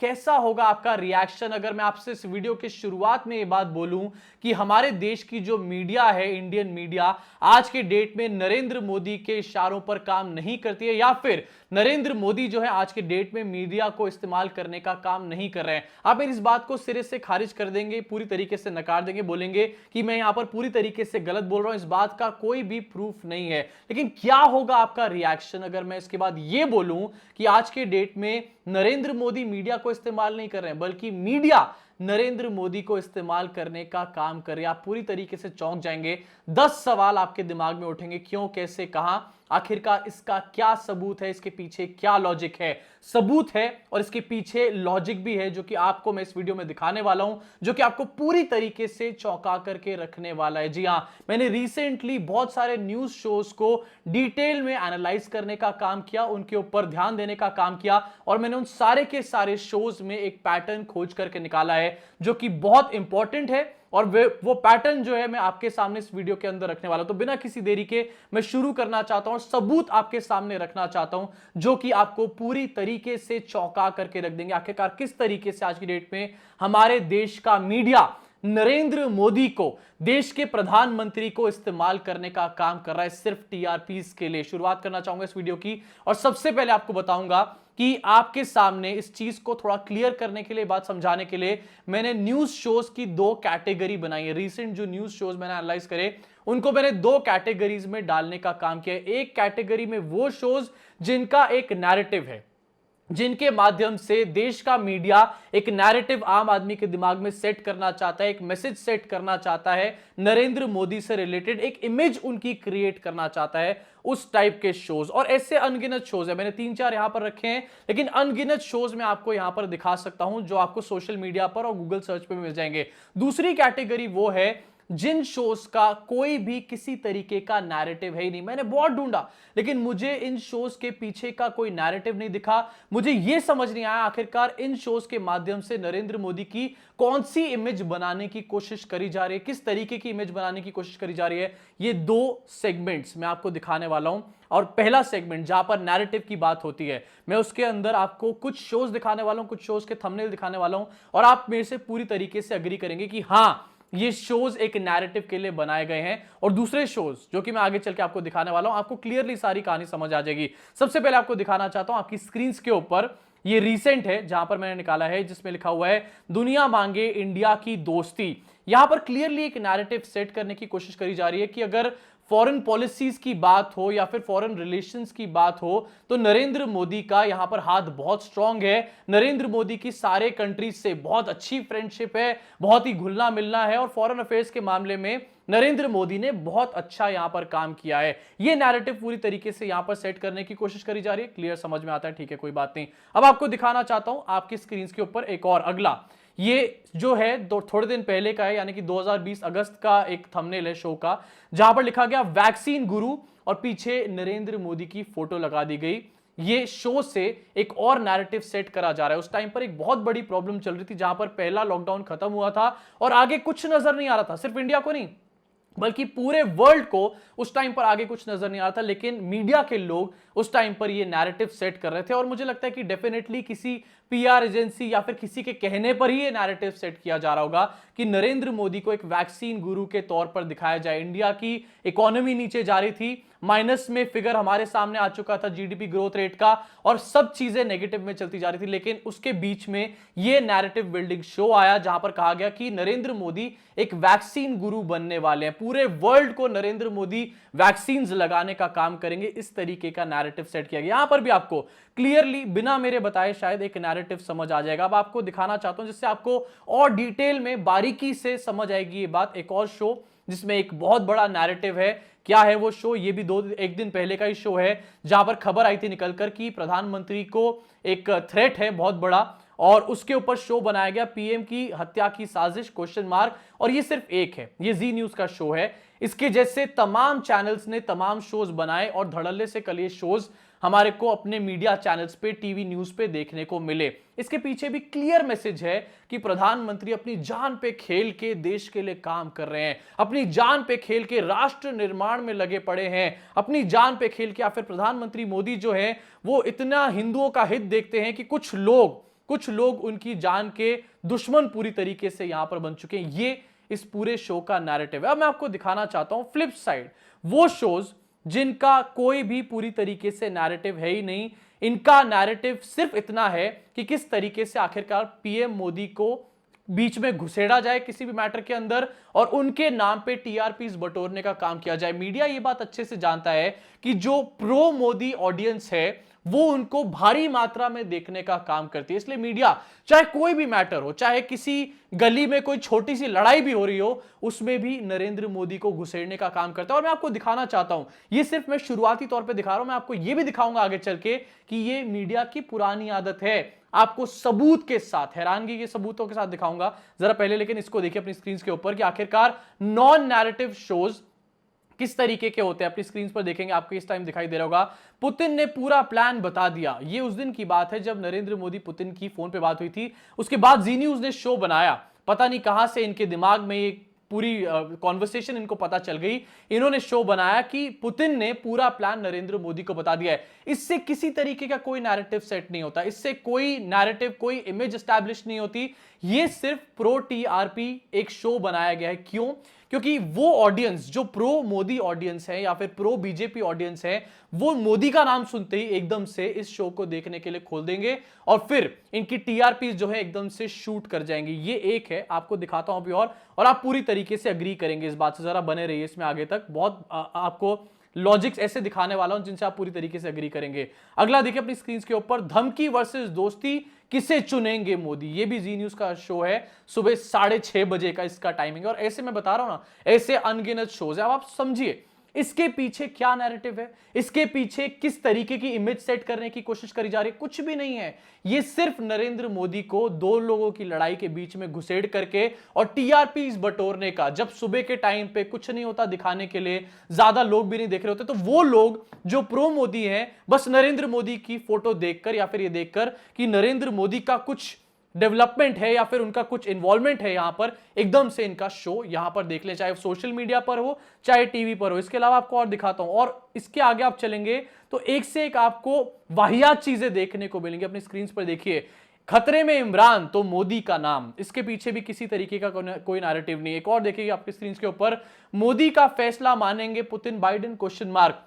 कैसा होगा आपका रिएक्शन अगर मैं आपसे इस वीडियो के शुरुआत में ये बात बोलूं कि हमारे देश की जो मीडिया है, इंडियन मीडिया, आज के डेट में नरेंद्र मोदी के इशारों पर काम नहीं करती है, या फिर नरेंद्र मोदी जो है आज के डेट में मीडिया को इस्तेमाल करने का काम नहीं कर रहे हैं। आप मेरी इस बात को सिरे से खारिज कर देंगे, पूरी तरीके से नकार देंगे, बोलेंगे कि मैं यहां पर पूरी तरीके से गलत बोल रहा हूं, इस बात का कोई भी प्रूफ नहीं है। लेकिन क्या होगा आपका रिएक्शन अगर मैं इसके बाद यह बोलूं कि आज के डेट में नरेंद्र मोदी मीडिया को इस्तेमाल नहीं कर रहे हैं, बल्कि मीडिया नरेंद्र मोदी को इस्तेमाल करने का काम कर रही है? आप पूरी तरीके से चौंक जाएंगे। 10 सवाल आपके दिमाग में उठेंगे, क्यों, कैसे, कहां, आखिरकार इसका क्या सबूत है, इसके पीछे क्या लॉजिक है। सबूत है और इसके पीछे लॉजिक भी है, जो कि आपको मैं इस वीडियो में दिखाने वाला हूं, जो कि आपको पूरी तरीके से चौंका करके रखने वाला है। जी हां, मैंने रिसेंटली बहुत सारे न्यूज शोज को डिटेल में एनालाइज करने का काम किया, उनके ऊपर ध्यान देने का काम किया, और मैंने उन सारे के सारे शोज में एक पैटर्न खोज करके निकाला है जो कि बहुत इंपॉर्टेंट है, और वो पैटर्न जो है मैं आपके सामने इस वीडियो के अंदर रखने वाला हूं। तो बिना किसी देरी के मैं शुरू करना चाहता हूं, सबूत आपके सामने रखना चाहता हूं जो कि आपको पूरी तरीके से चौंका करके रख देंगे। आखिरकार किस तरीके से आज की डेट में हमारे देश का मीडिया नरेंद्र मोदी को, देश के प्रधानमंत्री को इस्तेमाल करने का काम कर रहा है सिर्फ टीआरपीस के लिए। शुरुआत करना चाहूंगा इस वीडियो की, और सबसे पहले आपको बताऊंगा कि आपके सामने इस चीज को थोड़ा क्लियर करने के लिए, बात समझाने के लिए, मैंने न्यूज शोज की 2 कैटेगरी बनाई है। रिसेंट जो न्यूज शोज मैंने एनालाइज करे उनको मैंने 2 कैटेगरीज में डालने का काम किया है। एक कैटेगरी में वो शोज जिनका एक नैरेटिव है, जिनके माध्यम से देश का मीडिया एक नैरेटिव आम आदमी के दिमाग में सेट करना चाहता है, एक मैसेज सेट करना चाहता है, नरेंद्र मोदी से रिलेटेड एक इमेज उनकी क्रिएट करना चाहता है, उस टाइप के शोज। और ऐसे अनगिनत शोज है, मैंने 3-4 यहां पर रखे हैं, लेकिन अनगिनत शोज मैं आपको यहां पर दिखा सकता हूं जो आपको सोशल मीडिया पर और गूगल सर्च पे मिल जाएंगे। दूसरी कैटेगरी वो है जिन शोज का कोई भी किसी तरीके का नैरेटिव है ही नहीं। मैंने बहुत ढूंढा, लेकिन मुझे इन शोज के पीछे का कोई नैरेटिव नहीं दिखा। मुझे यह समझ नहीं आया आखिरकार इन शोज के माध्यम से नरेंद्र मोदी की कौन सी इमेज बनाने की कोशिश करी जा रही है, किस तरीके की इमेज बनाने की कोशिश करी जा रही है। ये 2 सेगमेंट्स मैं आपको दिखाने वाला हूं, और पहला सेगमेंट जहां पर नैरेटिव की बात होती है, मैं उसके अंदर आपको कुछ शोज दिखाने वाला हूं, कुछ शोज के थंबनेल दिखाने वाला हूं, और आप मेरे से पूरी तरीके से एग्री करेंगे कि हां, ये शोज एक नैरेटिव के लिए बनाए गए हैं। और दूसरे शोज जो कि मैं आगे चल के आपको दिखाने वाला हूं, आपको क्लियरली सारी कहानी समझ आ जाएगी। सबसे पहले आपको दिखाना चाहता हूं आपकी स्क्रीन के ऊपर, ये रीसेंट है जहां पर मैंने निकाला है, जिसमें लिखा हुआ है दुनिया मांगे इंडिया की दोस्ती। यहां पर क्लियरली एक नैरेटिव सेट करने की कोशिश करी जा रही है कि अगर फॉरेन पॉलिसीज की बात हो या फिर फॉरेन रिलेशंस की बात हो, तो नरेंद्र मोदी का यहां पर हाथ बहुत स्ट्रांग है। नरेंद्र मोदी की सारे कंट्रीज से बहुत अच्छी फ्रेंडशिप है, बहुत ही घुलना मिलना है, और फॉरेन अफेयर्स के मामले में नरेंद्र मोदी ने बहुत अच्छा यहां पर काम किया है। यह नैरेटिव पूरी तरीके से यहां पर सेट करने की कोशिश करी जा रही है। क्लियर समझ में आता है? ठीक है, कोई बात नहीं। अब आपको दिखाना चाहता हूं आपकी स्क्रीन के ऊपर एक और अगला, ये जो है थोड़े दिन पहले का है, यानी कि 2020 अगस्त का एक थंबनेल है शो का, जहां पर लिखा गया वैक्सीन गुरु, और पीछे नरेंद्र मोदी की फोटो लगा दी गई। ये शो से एक और नैरेटिव सेट करा जा रहा है। उस टाइम पर एक बहुत बड़ी प्रॉब्लम चल रही थी, जहां पर पहला लॉकडाउन खत्म हुआ था और आगे कुछ नजर नहीं आ रहा था, सिर्फ इंडिया को नहीं बल्कि पूरे वर्ल्ड को उस टाइम पर आगे कुछ नजर नहीं आ रहा था। लेकिन मीडिया के लोग उस टाइम पर ये नैरेटिव सेट कर रहे थे, और मुझे लगता है कि डेफिनेटली किसी पीआर एजेंसी या फिर किसी के कहने पर ही ये नैरेटिव सेट किया जा रहा होगा कि नरेंद्र मोदी को एक वैक्सीन गुरु के तौर पर दिखाया जाए। इंडिया की इकोनॉमी नीचे जा रही थी, माइनस में फिगर हमारे सामने आ चुका था जीडीपी ग्रोथ रेट का, और सब चीजें नेगेटिव में चलती जा रही थी। लेकिन उसके बीच में यह नैरेटिव बिल्डिंग शो आया, जहां पर कहा गया कि नरेंद्र मोदी एक वैक्सीन गुरु बनने वाले हैं, पूरे वर्ल्ड को नरेंद्र मोदी वैक्सीन लगाने का काम करेंगे। इस तरीके का नैरेटिव सेट किया गया। यहां पर भी आपको क्लियरली बिना मेरे बताए शायद एक नैरेटिव समझ आ जाएगा। अब आपको दिखाना चाहता हूं जिससे आपको और डिटेल में बारीकी से समझ आएगी ये बात। एक और शो जिसमें एक बहुत बड़ा नैरेटिव है, क्या है वो शो? ये भी एक दिन पहले का ही शो है, जहां पर खबर आई थी निकलकर कि प्रधानमंत्री को एक थ्रेट है बहुत बड़ा, और उसके ऊपर शो बनाया गया पीएम की हत्या की साजिश क्वेश्चन मार्क। और ये सिर्फ एक है, ये जी न्यूज का शो है। इसके जैसे तमाम चैनल्स ने तमाम शोज बनाए, और धड़ल्ले से कल ये शोज हमारे को अपने मीडिया चैनल्स पे, टीवी न्यूज पे देखने को मिले। इसके पीछे भी क्लियर मैसेज है कि प्रधानमंत्री अपनी जान पे खेल के देश के लिए काम कर रहे हैं, अपनी जान पे खेल के राष्ट्र निर्माण में लगे पड़े हैं, अपनी जान पे खेल के। या फिर प्रधानमंत्री मोदी जो है वो इतना हिंदुओं का हित देखते हैं कि कुछ लोग कुछ लोग उनकी जान के दुश्मन पूरी तरीके से यहां पर बन चुके हैं। ये इस पूरे शो का नैरेटिव है। अब मैं आपको दिखाना चाहता हूं फ्लिप साइड, वो शोज जिनका कोई भी पूरी तरीके से नैरेटिव है ही नहीं। इनका नैरेटिव सिर्फ इतना है कि किस तरीके से आखिरकार पीएम मोदी को बीच में घुसेड़ा जाए किसी भी मैटर के अंदर और उनके नाम पे टीआरपीस बटोरने का काम किया जाए। मीडिया ये बात अच्छे से जानता है कि जो प्रो मोदी ऑडियंस है वो उनको भारी मात्रा में देखने का काम करती है, इसलिए मीडिया चाहे कोई भी मैटर हो, चाहे किसी गली में कोई छोटी सी लड़ाई भी हो रही हो, उसमें भी नरेंद्र मोदी को घुसेड़ने का काम करता है। और मैं आपको दिखाना चाहता हूं, ये सिर्फ मैं शुरुआती तौर पे दिखा रहा हूं, मैं आपको ये भी दिखाऊंगा आगे चल के कि ये मीडिया की पुरानी आदत है। आपको सबूत के साथ, हैरानगी के सबूतों के साथ दिखाऊंगा जरा पहले, लेकिन इसको देखिए अपनी स्क्रीन के ऊपर कि आखिरकार नॉन नैरेटिव शोज किस तरीके के होते हैं। अपनी स्क्रीन पर देखेंगे, आपको इस टाइम दिखाई दे रहा होगा, पुतिन ने पूरा प्लान बता दिया। ये उस दिन की बात है जब नरेंद्र मोदी पुतिन की फोन पे बात हुई थी। उसके बाद जी न्यूज ने शो बनाया, पता नहीं कहां से इनके दिमाग में ये पूरी कॉन्वर्सेशन इनको पता चल गई। इन्होंने शो बनाया कि पुतिन ने पूरा प्लान नरेंद्र मोदी को बता दिया है। इससे किसी तरीके का कोई नैरेटिव सेट नहीं होता, इससे कोई नैरेटिव, कोई इमेज एस्टैब्लिश नहीं होती। ये सिर्फ प्रो टीआरपी एक शो बनाया गया है। क्यों? क्योंकि वो ऑडियंस जो प्रो मोदी ऑडियंस है या फिर प्रो बीजेपी ऑडियंस है, वो मोदी का नाम सुनते ही एकदम से इस शो को देखने के लिए खोल देंगे और फिर इनकी टीआरपी जो है एकदम से शूट कर जाएंगे। ये एक है, आपको दिखाता हूं अभी और आप पूरी तरीके से अग्री करेंगे इस बात से। जरा बने रहिए इसमें आगे तक, बहुत आपको लॉजिक्स ऐसे दिखाने वाला हूं जिनसे आप पूरी तरीके से अग्री करेंगे। अगला देखिए अपनी स्क्रीन के ऊपर, धमकी वर्सेस दोस्ती, किसे चुनेंगे मोदी। ये भी जी न्यूज का शो है, सुबह 6:30 बजे का इसका टाइमिंग है। और ऐसे मैं बता रहा हूं ना, ऐसे अनगिनत शोज है। अब आप समझिए इसके पीछे क्या नैरेटिव है, इसके पीछे किस तरीके की इमेज सेट करने की कोशिश करी जा रही है। कुछ भी नहीं है, ये सिर्फ नरेंद्र मोदी को दो लोगों की लड़ाई के बीच में घुसेड़ करके और टीआरपी बटोरने का। जब सुबह के टाइम पे कुछ नहीं होता दिखाने के लिए, ज्यादा लोग भी नहीं देख रहे होते, तो वो लोग जो प्रो मोदी हैं बस नरेंद्र मोदी की फोटो देखकर या फिर ये देखकर कि नरेंद्र मोदी का कुछ डेवलपमेंट है या फिर उनका कुछ इन्वॉल्वमेंट है यहां पर, एकदम से इनका शो यहां पर देख ले, चाहे सोशल मीडिया पर हो चाहे टीवी पर हो। इसके अलावा आपको और दिखाता हूं, और इसके आगे आप चलेंगे तो एक से एक आपको वाहियात चीजें देखने को मिलेंगी। अपनी स्क्रीन पर देखिए, खतरे में इमरान तो मोदी का नाम, इसके पीछे भी किसी तरीके का कोई नैरेटिव नहीं। एक और देखिए आपकी स्क्रीन के ऊपर, मोदी का फैसला मानेंगे पुतिन बाइडेन क्वेश्चन मार्क।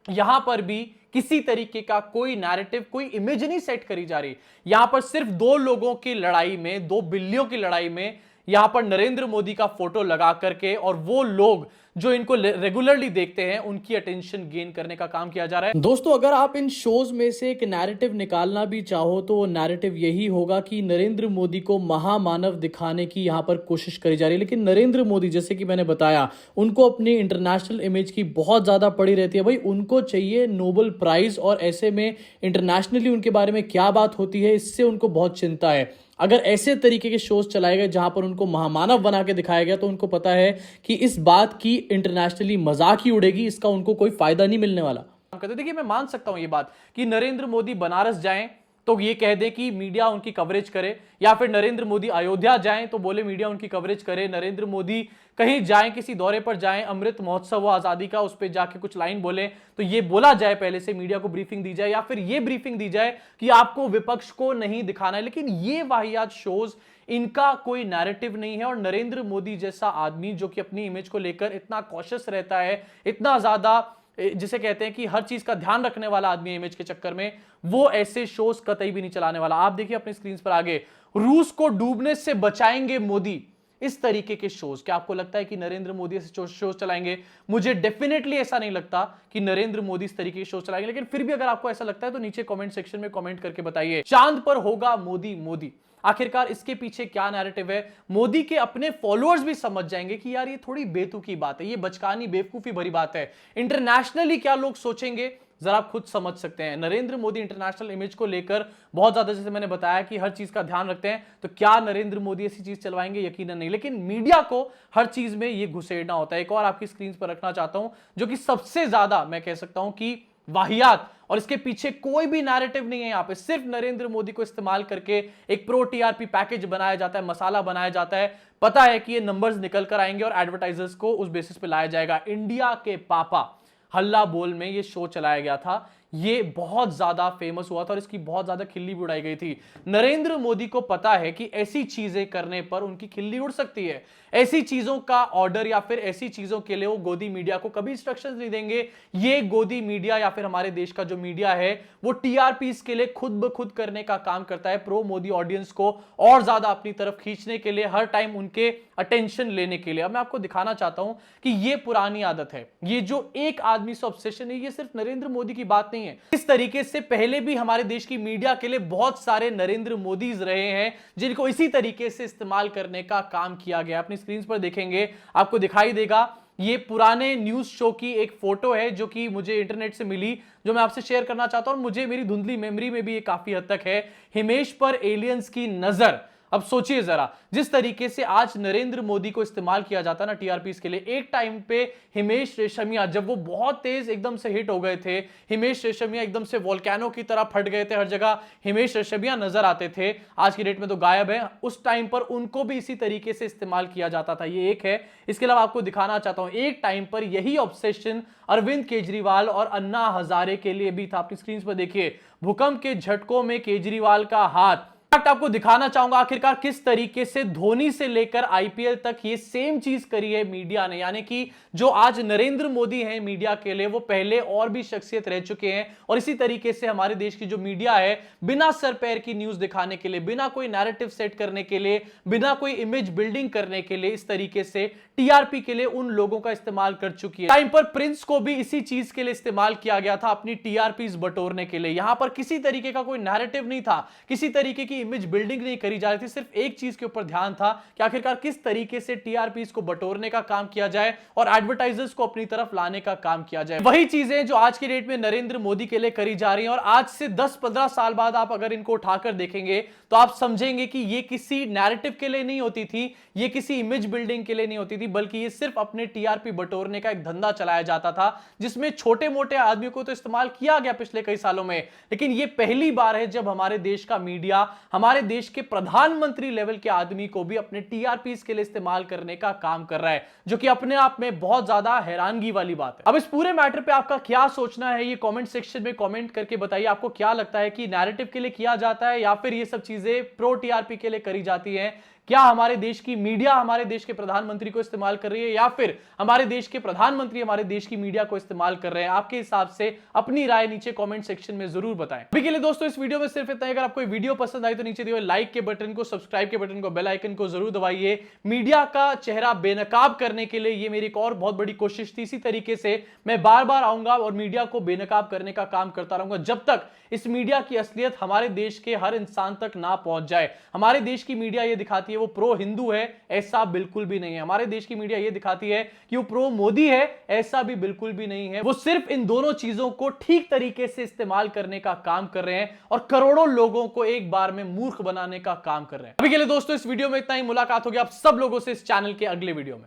यहां पर भी किसी तरीके का कोई नैरेटिव, कोई इमेज नहीं सेट करी जा रही। यहां पर सिर्फ दो लोगों की लड़ाई में, दो बिल्लियों की लड़ाई में यहां पर नरेंद्र मोदी का फोटो लगा करके और वो लोग जो इनको रेगुलरली देखते हैं उनकी अटेंशन गेन करने का काम किया जा रहा है। दोस्तों, अगर आप इन शोज में से एक नैरेटिव निकालना भी चाहो तो वो नैरेटिव यही होगा कि नरेंद्र मोदी को महामानव दिखाने की यहां पर कोशिश करी जा रही है। लेकिन नरेंद्र मोदी, जैसे कि मैंने बताया, उनको अपनी इंटरनेशनल इमेज की बहुत ज्यादा पड़ी रहती है। भाई, उनको चाहिए नोबेल प्राइज, और ऐसे में इंटरनेशनली उनके बारे में क्या बात होती है इससे उनको बहुत चिंता है। अगर ऐसे तरीके के शोज चलाए गए जहां पर उनको महामानव बना के दिखाया गया तो उनको पता है कि इस बात की इंटरनेशनली मजाक ही उड़ेगी, इसका उनको कोई फायदा नहीं मिलने वाला। देखिए, मैं मान सकता हूं ये बात कि नरेंद्र मोदी बनारस जाएं तो ये कह दे कि मीडिया उनकी कवरेज करे, या फिर नरेंद्र मोदी अयोध्या जाएं तो बोले मीडिया उनकी कवरेज करे, नरेंद्र मोदी कहीं जाएं, किसी दौरे पर जाएं, अमृत महोत्सव हो आजादी का, उस पर जाके कुछ लाइन बोले तो ये बोला जाए पहले से, मीडिया को ब्रीफिंग दी जाए, या फिर ये ब्रीफिंग दी जाए कि आपको विपक्ष को नहीं दिखाना है। लेकिन ये वाहियात शोज, इनका कोई नैरेटिव नहीं है। और नरेंद्र मोदी जैसा आदमी जो कि अपनी इमेज को लेकर इतना कॉशियस रहता है, इतना ज्यादा जिसे कहते हैं कि हर चीज का ध्यान रखने वाला आदमी इमेज के चक्कर में, वो ऐसे शोज कतई भी नहीं चलाने वाला। आप देखिए अपनी स्क्रीन पर आगे, रूस को डूबने से बचाएंगे मोदी, इस तरीके के शोज। क्या आपको लगता है कि नरेंद्र मोदी ऐसे शोज चलाएंगे? मुझे डेफिनेटली ऐसा नहीं लगता कि नरेंद्र मोदी इस तरीके के शोज चलाएंगे। लेकिन फिर भी अगर आपको ऐसा लगता है तो नीचे कमेंट सेक्शन में कमेंट करके बताइए। चांद पर होगा मोदी मोदी, आखिरकार इसके पीछे क्या नैरेटिव है? मोदी के अपने फॉलोअर्स भी समझ जाएंगे कि यार ये थोड़ी बेतुकी बात है, ये बचकानी बेवकूफी भरी बात है। इंटरनेशनली क्या लोग सोचेंगे जरा आप खुद समझ सकते हैं। नरेंद्र मोदी इंटरनेशनल इमेज को लेकर बहुत ज्यादा, जैसे मैंने बताया, कि हर चीज का ध्यान रखते हैं, तो क्या नरेंद्र मोदी ऐसी चीज चलवाएंगे? यकीनन नहीं। लेकिन मीडिया को हर चीज में ये घुसेड़ना होता है। एक और आपकी स्क्रीन पर रखना चाहता हूं जो कि सबसे ज्यादा मैं कह सकता हूं कि वाहियात, और इसके पीछे कोई भी नैरेटिव नहीं है। यहां पे सिर्फ नरेंद्र मोदी को इस्तेमाल करके एक प्रो टीआरपी पैकेज बनाया जाता है, मसाला बनाया जाता है। पता है कि ये नंबर्स निकल कर आएंगे और एडवर्टाइजर्स को उस बेसिस पे लाया जाएगा। इंडिया के पापा हल्ला बोल में ये शो चलाया गया था। ये बहुत ज्यादा फेमस हुआ था और इसकी बहुत ज्यादा खिल्ली भी उड़ाई गई थी। नरेंद्र मोदी को पता है कि ऐसी चीजें करने पर उनकी खिल्ली उड़ सकती है। ऐसी चीजों का ऑर्डर या फिर ऐसी चीजों के लिए वो गोदी मीडिया को कभी इंस्ट्रक्शंस नहीं देंगे। ये गोदी मीडिया या फिर हमारे देश का जो मीडिया है वो टीआरपीस के लिए खुद ब खुद करने का काम करता है, प्रो मोदी ऑडियंस को और ज्यादा अपनी तरफ खींचने के लिए, हर टाइम उनके अटेंशन लेने के लिए। अब मैं आपको दिखाना चाहता हूं कि ये पुरानी आदत है, ये जो एक आदमी से ऑब्सेशन है, ये सिर्फ नरेंद्र मोदी की बात नहीं है। इस तरीके से पहले भी हमारे देश की मीडिया के लिए बहुत सारे नरेंद्र मोदी रहे हैं जिनको इसी तरीके से इस्तेमाल करने का काम किया गया। अपनी स्क्रीन पर देखेंगे, आपको दिखाई देगा, ये पुराने न्यूज शो की एक फोटो है जो कि मुझे इंटरनेट से मिली, जो मैं आपसे शेयर करना चाहता हूं। मुझे मेरी धुंधली मेमोरी में भी ये काफी हद तक है। हिमेश पर एलियंस की नजर। अब सोचिए जरा, जिस तरीके से आज नरेंद्र मोदी को इस्तेमाल किया जाता ना टीआरपीस के लिए, एक टाइम पे हिमेश रेशमिया जब वो बहुत तेज एकदम से हिट हो गए थे, हिमेश रेशमिया एकदम से वोल्केनो की तरह फट गए थे, हर जगह हिमेश रेशमिया नजर आते थे, आज की डेट में तो गायब है। उस टाइम पर उनको भी इसी तरीके से इस्तेमाल किया जाता था, ये एक है। इसके अलावा आपको दिखाना चाहता हूं, एक टाइम पर यही ऑब्सेशन अरविंद केजरीवाल और अन्ना हजारे के लिए भी था। अपनी स्क्रीन पर देखिए, भूकंप के झटकों में केजरीवाल का हाथ। आपको दिखाना चाहूंगा आखिरकार किस तरीके से धोनी से लेकर आईपीएल तक ये सेम चीज करी है मीडिया ने। यानी कि जो आज नरेंद्र मोदी हैं मीडिया के लिए, वो पहले और भी शख्सियत रह चुके हैं। और इसी तरीके से हमारे देश की जो मीडिया है, बिना सर पैर की न्यूज दिखाने के लिए, बिना कोई नैरेटिव सेट करने के लिए, बिना कोई इमेज बिल्डिंग करने के लिए, इस तरीके से टीआरपी के लिए उन लोगों का इस्तेमाल कर चुकी है। टाइम पर प्रिंस को भी इसी चीज के लिए इस्तेमाल किया गया था, अपनी टीआरपीस बटोरने के लिए। यहां पर किसी तरीके का कोई नैरेटिव नहीं था, किसी तरीके की इमेज बिल्डिंग नहीं करी जा रही थी, सिर्फ एक चीज के ऊपर ध्यान था कि आखिरकार किस तरीके से टीआरपीस को बटोरने का काम किया जाए और एडवर्टाइजर्स को अपनी तरफ लाने का काम किया जाए। वही चीजें जो आज की डेट में नरेंद्र मोदी के लिए करी जा रही हैं। और आज से 10-15 साल बाद आप अगर इनको उठाकर देखेंगे तो आप समझेंगे कि ये किसी नैरेटिव के लिए नहीं होती थी, ये किसी इमेज बिल्डिंग के लिए नहीं होती थी, बल्कि ये सिर्फ अपने टीआरपी बटोरने का एक धंधा चलाया जाता था, जिसमें छोटे मोटे आदमियों को तो इस्तेमाल किया गया पिछले कई सालों में, लेकिन ये पहली बार है जब हमारे देश का मीडिया, हमारे देश के प्रधानमंत्री लेवल के आदमी को भी अपने टीआरपीस के लिए इस्तेमाल करने का काम कर रहा है, जो कि अपने आप में बहुत ज्यादा हैरानगी वाली बात है। अब इस पूरे मैटर पे आपका क्या सोचना है, ये कमेंट सेक्शन में कमेंट करके बताइए। आपको क्या लगता है कि नैरेटिव के लिए किया जाता है या फिर ये सब चीजें प्रो टीआरपी के लिए करी जाती हैं? क्या हमारे देश की मीडिया हमारे देश के प्रधानमंत्री को इस्तेमाल कर रही है या फिर हमारे देश के प्रधानमंत्री हमारे देश की मीडिया को इस्तेमाल कर रहे हैं? आपके हिसाब से अपनी राय नीचे कमेंट सेक्शन में जरूर बताएं। अभी के लिए दोस्तों इस वीडियो में सिर्फ इतना ही। अगर आपको वीडियो पसंद आई तो नीचे दिए लाइक के बटन को, सब्सक्राइब के बटन को, बेल आइकन को जरूर दबाइए। मीडिया का चेहरा बेनकाब करने के लिए ये मेरी एक और बहुत बड़ी कोशिश थी। इसी तरीके से मैं बार बार आऊंगा और मीडिया को बेनकाब करने का काम करता रहूंगा जब तक इस मीडिया की असलियत हमारे देश के हर इंसान तक ना पहुंच जाए। हमारे देश की मीडिया ये दिखाती है वो प्रो हिंदू है, ऐसा बिल्कुल भी नहीं है। हमारे देश की मीडिया ये दिखाती है कि वो प्रो मोदी है, ऐसा भी बिल्कुल भी नहीं है। वो सिर्फ इन दोनों चीजों को ठीक तरीके से इस्तेमाल करने का काम कर रहे हैं और करोड़ों लोगों को एक बार में मूर्ख बनाने का काम कर रहे हैं। अभी के लिए दोस्तों इस वीडियो में इतना ही। मुलाकात होगी आप सब लोगों से इस चैनल के अगले वीडियो में।